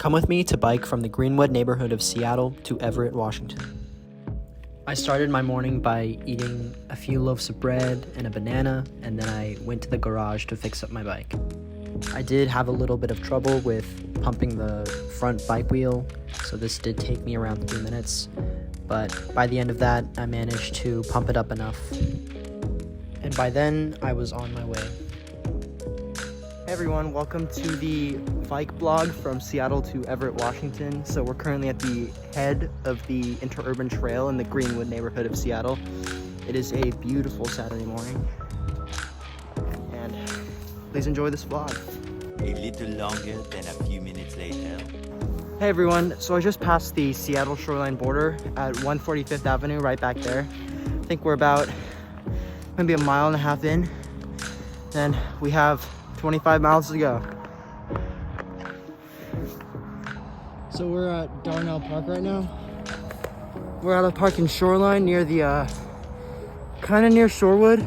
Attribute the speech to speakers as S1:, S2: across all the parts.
S1: Come with me to bike from the Greenwood neighborhood of Seattle to Everett, Washington. I started my morning by eating a few loaves of bread and a banana, and then I went to the garage to fix up my bike. I did have a little bit of trouble with pumping the front bike wheel, so this did take me around 3 minutes, but by the end of that, I managed to pump it up enough. And by then, I was on my way. Hey everyone, welcome to the bike blog from Seattle to Everett, Washington. So we're currently at the head of the interurban trail in the Greenwood neighborhood of Seattle. It is a beautiful Saturday morning, and please enjoy this vlog.
S2: A little longer than a few minutes later.
S1: Hey everyone, so I just passed the Seattle shoreline border at 145th Avenue, right back there. I think we're about maybe a mile and a half in, and we have 25 miles to go. So we're at Darnell Park right now. We're at a park in Shoreline near the, kind of near Shorewood.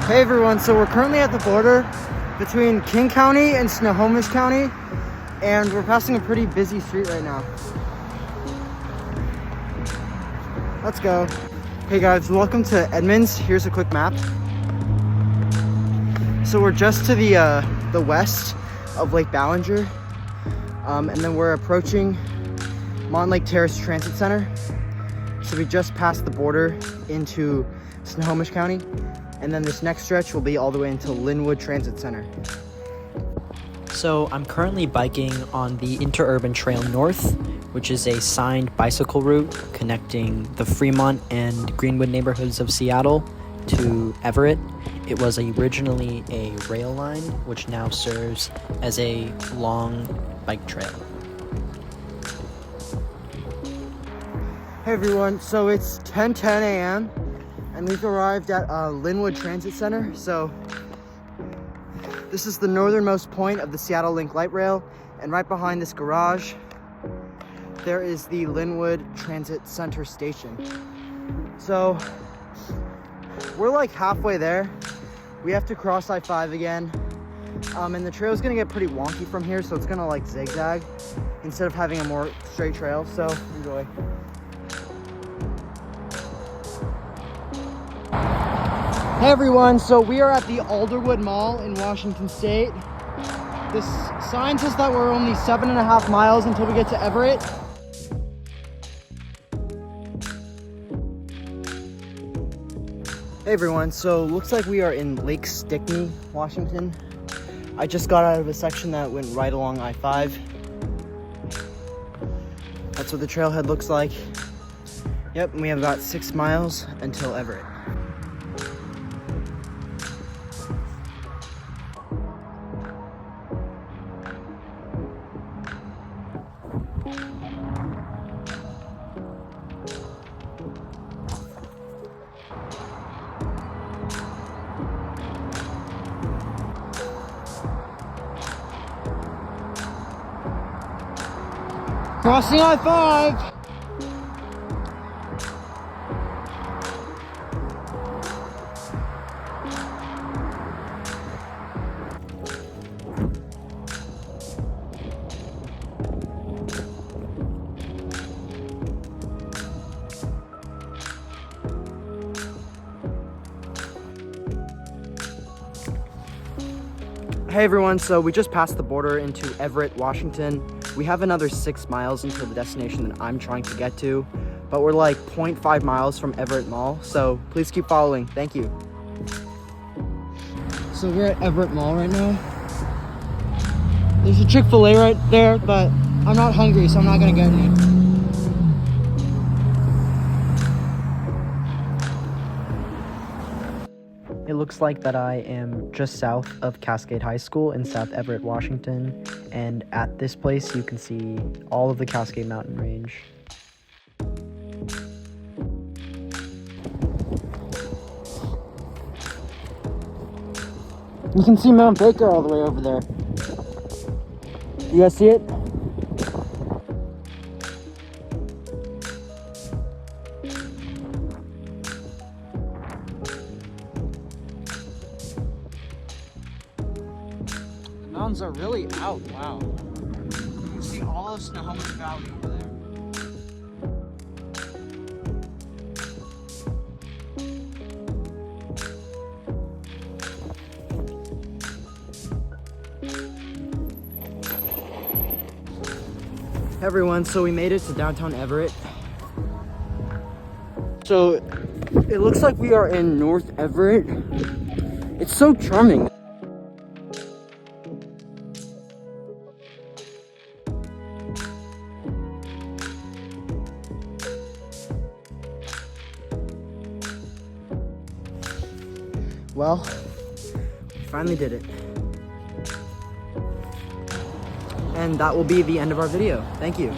S1: Hey everyone, so we're currently at the border between King County and Snohomish County, and we're passing a pretty busy street right now. Let's go. Hey guys, welcome to Edmonds. Here's a quick map. So we're just to the west of Lake Ballinger, and then we're approaching Montlake Terrace Transit Center. So we just passed the border into Snohomish County, and then this next stretch will be all the way into Linwood Transit Center. So I'm currently biking on the Interurban Trail North, which is a signed bicycle route connecting the Fremont and Greenwood neighborhoods of Seattle to Everett. It was originally a rail line, which now serves as a long bike trail. Hey everyone, so it's 10:10 a.m. and we've arrived at Linwood Transit Center. So this is the northernmost point of the Seattle Link Light Rail, and right behind this garage, there is the Linwood Transit Center station. So we're like halfway there. We have to cross I-5 again, and the trail is gonna get pretty wonky from here, so it's gonna like zigzag instead of having a more straight trail, so enjoy. Hey everyone, so we are at the Alderwood Mall in Washington State. This sign says that we're only 7.5 miles until we get to Everett. Hey everyone, so looks like we are in Lake Stickney, Washington. I just got out of a section that went right along I-5. That's what the trailhead looks like. Yep, and we have about 6 miles until Everett. Crossing I-5! Hey everyone, so we just passed the border into Everett, Washington. We have another 6 miles until the destination that I'm trying to get to, but we're like 0.5 miles from Everett Mall, so please keep following. Thank you. So we're at Everett Mall right now. There's a Chick-fil-A right there, but I'm not hungry, so I'm not gonna get any. It looks like that I am just south of Cascade High School in South Everett, Washington, and at this place you can see all of the Cascade Mountain Range. You can see Mount Baker all the way over there. You guys see it? The mountains are really out, wow. see all of Snohomish Valley over there. Hey everyone, so we made it to downtown Everett. So it looks like we are in North Everett. It's so charming. Well, we finally did it. And that will be the end of our video. Thank you.